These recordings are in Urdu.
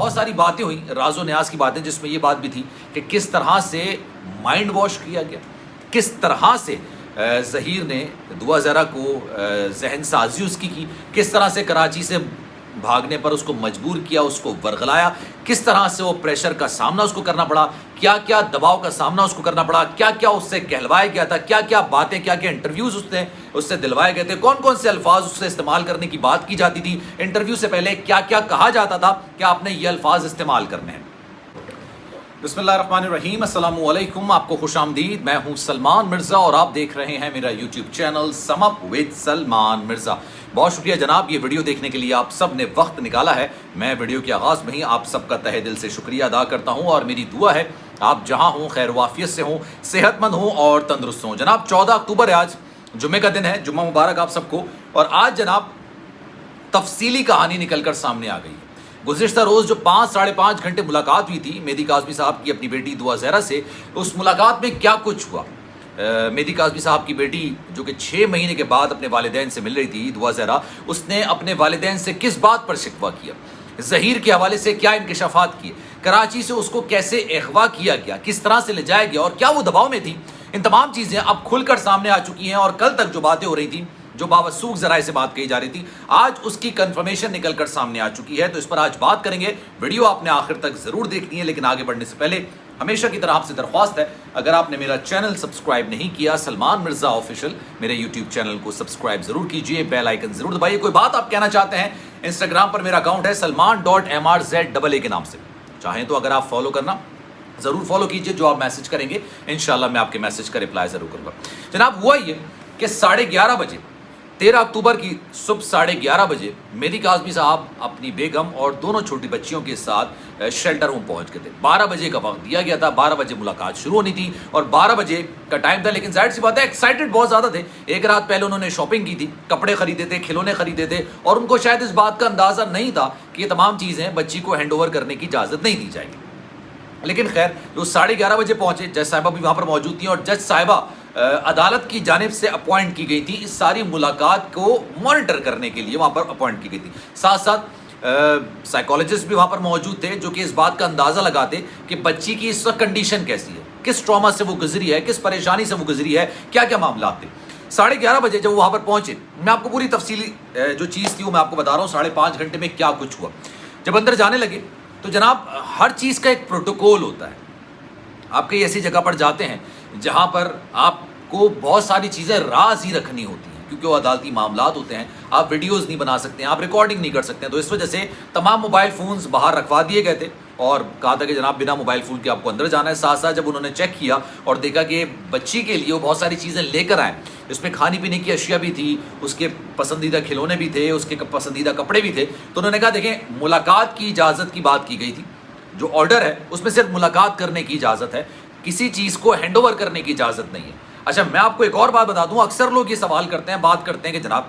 بہت ساری باتیں ہوئیں, راز و نیاز کی باتیں, جس میں یہ بات بھی تھی کہ کس طرح سے مائنڈ واش کیا گیا, کس طرح سے ظہیر نے دعا زہرا کو ذہن سازی اس کی, کس طرح سے کراچی سے بھاگنے پر اس کو مجبور کیا, اس کو ورغلایا, کس طرح سے وہ پریشر کا سامنا اس کو کرنا پڑا, کیا کیا دباؤ کا سامنا اس کو کرنا پڑا, کیا کیا اس سے کہلوایا گیا تھا, کیا کیا باتیں, کیا کیا انٹرویوز اس سے دلوائے گئے تھے, کون کون سے الفاظ اس سے استعمال کرنے کی بات کی جاتی تھی, انٹرویو سے پہلے کیا کیا کہا جاتا تھا کہ آپ نے یہ الفاظ استعمال کرنے ہیں. بسم اللہ الرحمن الرحیم, السلام علیکم, آپ کو خوش آمدید. میں ہوں سلمان مرزا اور آپ دیکھ رہے ہیں میرا YouTube channel some up with Salman Mirza. بہت شکریہ جناب, یہ ویڈیو دیکھنے کے لیے آپ سب نے وقت نکالا ہے. میں ویڈیو کے آغاز میں ہی آپ سب کا تہہ دل سے شکریہ ادا کرتا ہوں اور میری دعا ہے آپ جہاں ہوں خیر وافیت سے ہوں, صحت مند ہوں اور تندرست ہوں. جناب 14 اکتوبر ہے, آج جمعے کا دن ہے, جمعہ مبارک آپ سب کو. اور آج جناب تفصیلی کہانی نکل کر سامنے آ گئی. گزشتہ روز جو 5-5.5 گھنٹے ملاقات ہوئی تھی مہدی کاظمی صاحب کی اپنی بیٹی دعا زہرا سے, اس ملاقات میں کیا کچھ ہوا. مہدی کاظمی صاحب کی بیٹی جو کہ 6 مہینے کے بعد اپنے والدین سے مل رہی تھی, دعا زہرا, اس نے اپنے والدین سے کس بات پر شکوہ کیا, ظہیر کے حوالے سے کیا انکشافات کیے, کراچی سے اس کو کیسے اغوا کیا گیا, کس طرح سے لے جایا گیا اور کیا وہ دباؤ میں تھی. ان تمام چیزیں اب کھل کر سامنے آ چکی ہیں اور کل تک جو باتیں ہو رہی تھیں, جو باوثوق ذرائع سے بات کہی جا رہی تھی, آج اس کی کنفرمیشن نکل کر سامنے آ چکی ہے. تو اس پر آج بات کریں گے. ویڈیو آپ نے آخر تک ضرور دیکھنی ہے, لیکن آگے بڑھنے سے پہلے ہمیشہ کی طرح آپ سے درخواست ہے, اگر آپ نے میرا چینل سبسکرائب نہیں کیا سلمان مرزا آفیشیل, میرے یوٹیوب چینل کو سبسکرائب ضرور کیجئے, بیل آئیکن ضرور دبائیے. کوئی بات آپ کہنا چاہتے ہیں, انسٹاگرام پر میرا اکاؤنٹ ہے salman.mrza کے نام سے, چاہیں تو اگر آپ فالو کرنا ضرور فالو کیجئے. جو آپ میسج کریں گے انشاءاللہ میں آپ کے میسج کا رپلائی ضرور کروں گا. جناب ہوا یہ کہ 11:30 بجے 13 اکتوبر کی صبح 11:30 بجے مہدی کاظمی صاحب اپنی بیگم اور دونوں چھوٹی بچیوں کے ساتھ شیلٹر ہوم پہنچ گئے تھے. 12 بجے کا وقت دیا گیا تھا, 12 بجے ملاقات شروع ہونی تھی اور 12 بجے کا ٹائم تھا. لیکن ظاہر سی بات ہے ایکسائٹڈ بہت زیادہ تھے. ایک رات پہلے انہوں نے شاپنگ کی تھی, کپڑے خریدے تھے, کھلونے خریدے تھے, اور ان کو شاید اس بات کا اندازہ نہیں تھا کہ یہ تمام چیزیں بچی کو ہینڈ اوور کرنے کی اجازت نہیں دی جائے گی. لیکن خیر جو 11:30 بجے پہنچے, جج صاحبہ بھی وہاں پر موجود تھیں اور جج صاحبہ عدالت کی جانب سے اپوائنٹ کی گئی تھی اس ساری ملاقات کو مانیٹر کرنے کے لیے, وہاں پر اپوائنٹ کی گئی تھی. ساتھ ساتھ سائیکالوجسٹ بھی وہاں پر موجود تھے جو کہ اس بات کا اندازہ لگاتے کہ بچی کی اس وقت کنڈیشن کیسی ہے, کس ٹراما سے وہ گزری ہے, کس پریشانی سے وہ گزری ہے, کیا کیا معاملات تھے. 11:30 بجے جب وہ وہاں پر پہنچے, میں آپ کو پوری تفصیلی جو چیز تھی وہ میں آپ کو بتا رہا ہوں, 5.5 گھنٹے میں کیا کچھ ہوا. جب اندر جانے لگے تو جناب ہر چیز کا ایک پروٹوکول ہوتا ہے. آپ کئی ایسی جگہ پر جاتے ہیں جہاں پر آپ کو بہت ساری چیزیں راز ہی رکھنی ہوتی ہیں, کیونکہ وہ عدالتی معاملات ہوتے ہیں, آپ ویڈیوز نہیں بنا سکتے ہیں, آپ ریکارڈنگ نہیں کر سکتے ہیں. تو اس وجہ سے تمام موبائل فونز باہر رکھوا دیے گئے تھے اور کہا تھا کہ جناب بنا موبائل فون کے آپ کو اندر جانا ہے. ساتھ ساتھ جب انہوں نے چیک کیا اور دیکھا کہ بچی کے لیے وہ بہت ساری چیزیں لے کر آئے, اس میں کھانے پینے کی اشیاء بھی تھی, اس کے پسندیدہ کھلونے بھی تھے, اس کے پسندیدہ کپڑے بھی تھے, تو انہوں نے کہا دیکھیں ملاقات کی اجازت کی بات کی گئی تھی, جو آرڈر ہے اس میں صرف ملاقات کرنے کی اجازت ہے, کسی چیز کو ہینڈ اوور کرنے کی اجازت نہیں ہے. اچھا میں آپ کو ایک اور بات بتا دوں, اکثر لوگ یہ سوال کرتے ہیں, بات کرتے ہیں کہ جناب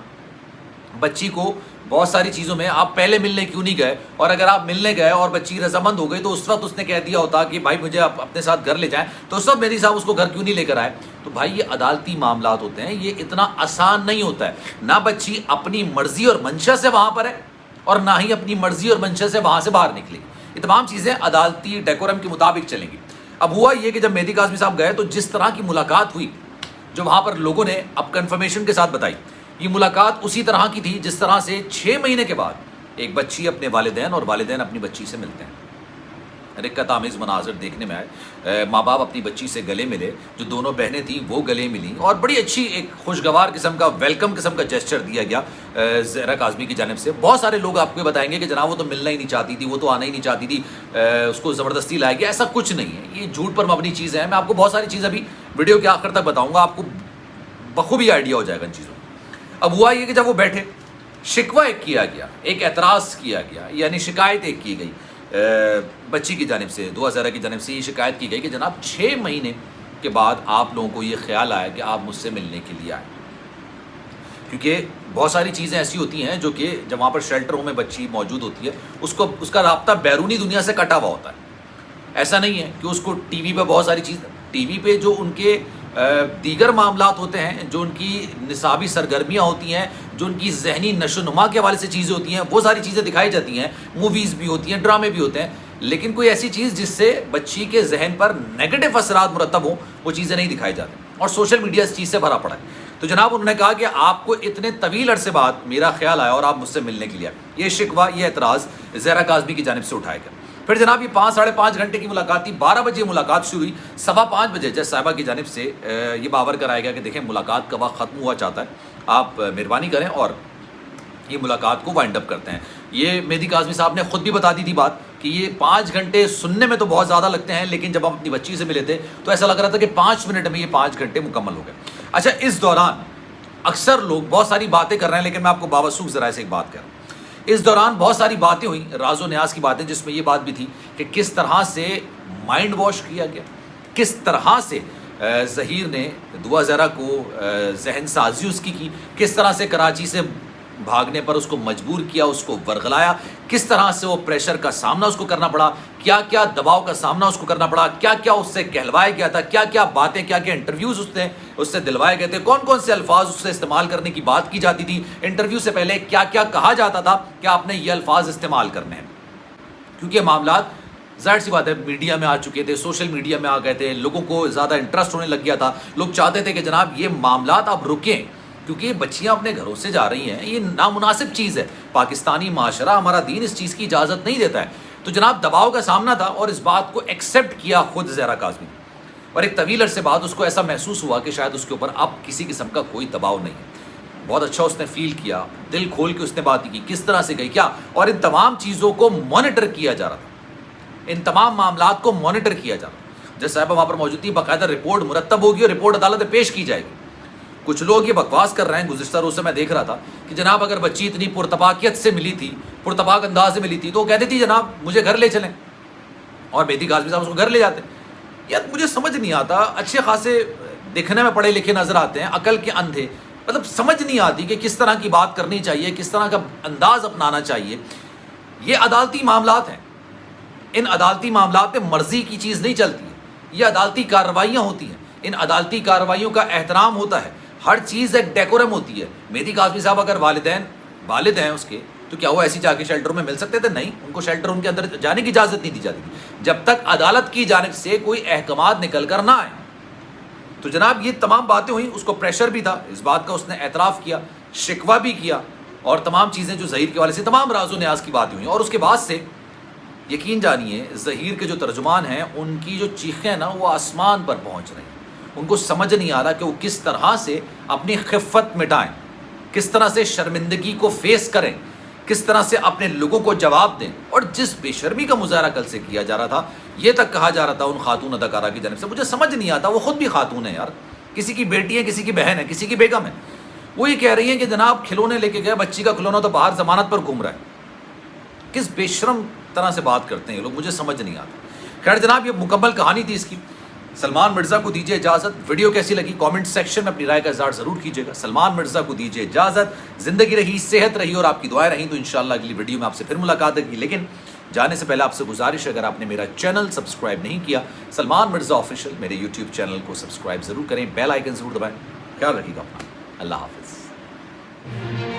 بچی کو بہت ساری چیزوں میں آپ پہلے ملنے کیوں نہیں گئے, اور اگر آپ ملنے گئے اور بچی رضامند ہو گئی تو اس وقت اس نے کہہ دیا ہوتا کہ بھائی مجھے آپ اپنے ساتھ گھر لے جائیں, تو اس وقت مہدی صاحب اس کو گھر کیوں نہیں لے کر آئے. تو بھائی یہ عدالتی معاملات ہوتے ہیں, یہ اتنا آسان نہیں ہوتا ہے. نہ بچی اپنی مرضی اور منشا سے وہاں پر ہے اور نہ ہی اپنی مرضی اور منشا سے وہاں سے باہر نکلے گی. یہ تمام چیزیں عدالتی ڈیکورم کے مطابق چلیں گی. اب ہوا یہ کہ جب مہدی کاظمی صاحب گئے تو جس طرح کی ملاقات ہوئی جو وہاں پر لوگوں نے اب کنفرمیشن کے ساتھ بتائی, یہ ملاقات اسی طرح کی تھی جس طرح سے 6 مہینے کے بعد ایک بچی اپنے والدین اور والدین اپنی بچی سے ملتے ہیں. رقت آمیز مناظر دیکھنے میں آئے, ماں باپ اپنی بچی سے گلے ملے, جو دونوں بہنیں تھیں وہ گلے ملیں, اور بڑی اچھی ایک خوشگوار قسم کا ویلکم قسم کا جیسچر دیا گیا زہرا کاظمی کی جانب سے. بہت سارے لوگ آپ کو بتائیں گے کہ جناب وہ تو ملنا ہی نہیں چاہتی تھی, وہ تو آنا ہی نہیں چاہتی تھی, اس کو زبردستی لایا گیا. ایسا کچھ نہیں ہے, یہ جھوٹ پر مبنی چیزیں ہیں. میں آپ کو بہت ساری چیزیں ابھی ویڈیو کے آخر تک بتاؤں گا, آپ کو بخوبی آئیڈیا ہو جائے گا ان چیزوں. اب ہوا یہ کہ جب وہ بیٹھے, شکوہ ایک کیا گیا, ایک اعتراض کیا گیا, یعنی شکایت ایک کی گئی بچی کی جانب سے, دعا زہرا کی جانب سے یہ شکایت کی گئی کہ جناب 6 مہینے کے بعد آپ لوگوں کو یہ خیال آیا کہ آپ مجھ سے ملنے کے لیے آئے. کیونکہ بہت ساری چیزیں ایسی ہوتی ہیں جو کہ جب وہاں پر شیلٹر ہوم میں بچی موجود ہوتی ہے اس کا رابطہ بیرونی دنیا سے کٹا ہوا ہوتا ہے. ایسا نہیں ہے کہ اس کو ٹی وی پہ بہت ساری چیز, ٹی وی پہ جو ان کے دیگر معاملات ہوتے ہیں جو ان کی نصابی سرگرمیاں ہوتی ہیں, جو ان کی ذہنی نشو و نما کے حوالے سے چیزیں ہوتی ہیں, وہ ساری چیزیں دکھائی جاتی ہیں, موویز بھی ہوتی ہیں, ڈرامے بھی ہوتے ہیں, لیکن کوئی ایسی چیز جس سے بچی کے ذہن پر نیگیٹو اثرات مرتب ہوں وہ چیزیں نہیں دکھائی جاتی, اور سوشل میڈیا اس چیز سے بھرا پڑا ہے. تو جناب انہوں نے کہا کہ آپ کو اتنے طویل عرصے بعد میرا خیال آیا اور آپ مجھ سے ملنے کے لیے, یہ شکوہ, یہ اعتراض زہرا کاظمی کی جانب سے اٹھایا گیا. پھر جناب یہ 5-5.5 گھنٹے کی ملاقات تھی. 12 بجے ملاقات شروع ہوئی, 5:15 بجے جج صاحبہ کی جانب سے یہ باور کرایا گیا کہ دیکھیں ملاقات کا وقت ختم ہوا چاہتا ہے, آپ مہربانی کریں اور یہ ملاقات کو وائنڈ اپ کرتے ہیں. یہ مہدی کاظمی صاحب نے خود بھی بتا دی تھی بات کہ یہ 5 گھنٹے سننے میں تو بہت زیادہ لگتے ہیں, لیکن جب ہم اپنی بچی سے ملے تھے تو ایسا لگ رہا تھا کہ 5 منٹ میں یہ 5 گھنٹے مکمل ہو گئے. اچھا, اس دوران اکثر لوگ بہت ساری باتیں کر رہے ہیں, لیکن میں آپ کو باوسوخ ذرائع سے ایک بات کر رہا ہوں. اس دوران بہت ساری باتیں ہوئیں, راز و نیاز کی باتیں, جس میں یہ بات بھی تھی کہ کس طرح سے مائنڈ واش کیا گیا, کس طرح سے ظہیر نے دعا زہرا کو ذہن سازی اس کی, کس طرح سے کراچی سے بھاگنے پر اس کو مجبور کیا, اس کو ورغلایا, کس طرح سے وہ پریشر کا سامنا اس کو کرنا پڑا, کیا کیا دباؤ کا سامنا اس کو کرنا پڑا, کیا کیا اس سے کہلوایا گیا تھا, کیا کیا باتیں, کیا کیا انٹرویوز اس سے دلوائے گئے تھے, کون کون سے الفاظ اس سے استعمال کرنے کی بات کی جاتی تھی, انٹرویو سے پہلے کیا کیا کہا جاتا تھا کہ آپ نے یہ الفاظ استعمال کرنے ہیں. کیونکہ معاملات ظاہر سی بات ہے میڈیا میں آ چکے تھے, سوشل میڈیا میں آ گئے تھے, لوگوں کو زیادہ انٹرسٹ ہونے لگ گیا تھا, لوگ چاہتے تھے کہ جناب یہ معاملات اب رکیں, کیونکہ یہ بچیاں اپنے گھروں سے جا رہی ہیں, یہ نامناسب چیز ہے, پاکستانی معاشرہ, ہمارا دین اس چیز کی اجازت نہیں دیتا ہے. تو جناب دباؤ کا سامنا تھا, اور اس بات کو ایکسیپٹ کیا خود زہرا کاظمی, اور ایک طویل عرصے بعد اس کو ایسا محسوس ہوا کہ شاید اس کے اوپر اب کسی قسم کا کوئی دباؤ نہیں ہے. بہت اچھا اس نے فیل کیا, دل کھول کے اس نے بات کی, کس طرح سے گئی کیا, اور ان تمام چیزوں کو مانیٹر کیا جا رہا تھا, ان تمام معاملات کو مانیٹر کیا جا رہا تھا. جج صاحبہ وہاں پر موجود تھی, باقاعدہ رپورٹ مرتب ہوگی اور رپورٹ عدالت میں پیش کی جائے گی. کچھ لوگ یہ بکواس کر رہے ہیں, گزشتہ روز سے میں دیکھ رہا تھا کہ جناب اگر بچی اتنی پرتپاکیت سے ملی تھی, پرتپاک انداز سے ملی تھی, تو وہ کہتی تھی جناب مجھے گھر لے چلیں, اور مہدی کاظمی صاحب اس کو گھر لے جاتے. یار مجھے سمجھ نہیں آتا, اچھے خاصے دکھنے میں پڑھے لکھے نظر آتے ہیں, عقل کے اندھے, مطلب سمجھ نہیں آتی کہ کس طرح کی بات کرنی چاہیے, کس طرح کا انداز اپنانا چاہیے. یہ عدالتی معاملات ہیں, ان عدالتی معاملات میں مرضی کی چیز نہیں چلتی ہے, یہ عدالتی کارروائیاں ہوتی ہیں, ان عدالتی کارروائیوں کا احترام ہوتا ہے, ہر چیز ایک ڈیکورم ہوتی ہے. مہدی کاظمی صاحب اگر والد ہیں اس کے, تو کیا وہ ایسی جا کے شیلٹر میں مل سکتے تھے؟ نہیں, ان کو شیلٹر ان کے اندر جانے کی اجازت نہیں دی جاتی تھی جب تک عدالت کی جانب سے کوئی احکامات نکل کر نہ آئے. تو جناب یہ تمام باتیں ہوئیں, اس کو پریشر بھی تھا, اس بات کا اس نے اعتراف کیا, شکوہ بھی کیا, اور تمام چیزیں جو ظہیر کے والے سے, تمام راز و نیاز کی باتیں ہوئیں. اور اس کے بعد سے یقین جانیے ظہیر کے جو ترجمان ہیں ان کی جو چیخیں نا وہ آسمان پر پہنچ رہی ہیں. ان کو سمجھ نہیں آ رہا کہ وہ کس طرح سے اپنی خفت مٹائیں, کس طرح سے شرمندگی کو فیس کریں, کس طرح سے اپنے لوگوں کو جواب دیں. اور جس بے شرمی کا مظاہرہ کل سے کیا جا رہا تھا, یہ تک کہا جا رہا تھا ان خاتون اداکارہ کی جانب سے, مجھے سمجھ نہیں آتا, وہ خود بھی خاتون ہے یار, کسی کی بیٹی ہے, کسی کی بہن ہے, کسی کی بیگم ہے, وہ یہ کہہ رہی ہیں کہ جناب کھلونے لے کے گئے, بچی کا کھلونا تو باہر ضمانت پر گھوم رہا ہے. کس بے شرم طرح سے بات کرتے ہیں یہ لوگ, مجھے سمجھ نہیں آتا. خیر جناب یہ مکمل کہانی تھی اس کی. سلمان مرزا کو دیجیے اجازت. ویڈیو کیسی لگی کامنٹ سیکشن میں اپنی رائے کا اظہار ضرور کیجیے گا. سلمان مرزا کو دیجیے اجازت. زندگی رہی, صحت رہی اور آپ کی دعائیں رہیں تو انشاءاللہ اگلی ویڈیو میں آپ سے پھر ملاقات ہوگی. لیکن جانے سے پہلے آپ سے گزارش ہے, اگر آپ نے میرا چینل سبسکرائب نہیں کیا, سلمان مرزا آفیشیل میرے یوٹیوب چینل کو سبسکرائب ضرور کریں, بیل آئیکن ضرور دبائیں. خیال رکھیے گا اپنا. اللہ حافظ.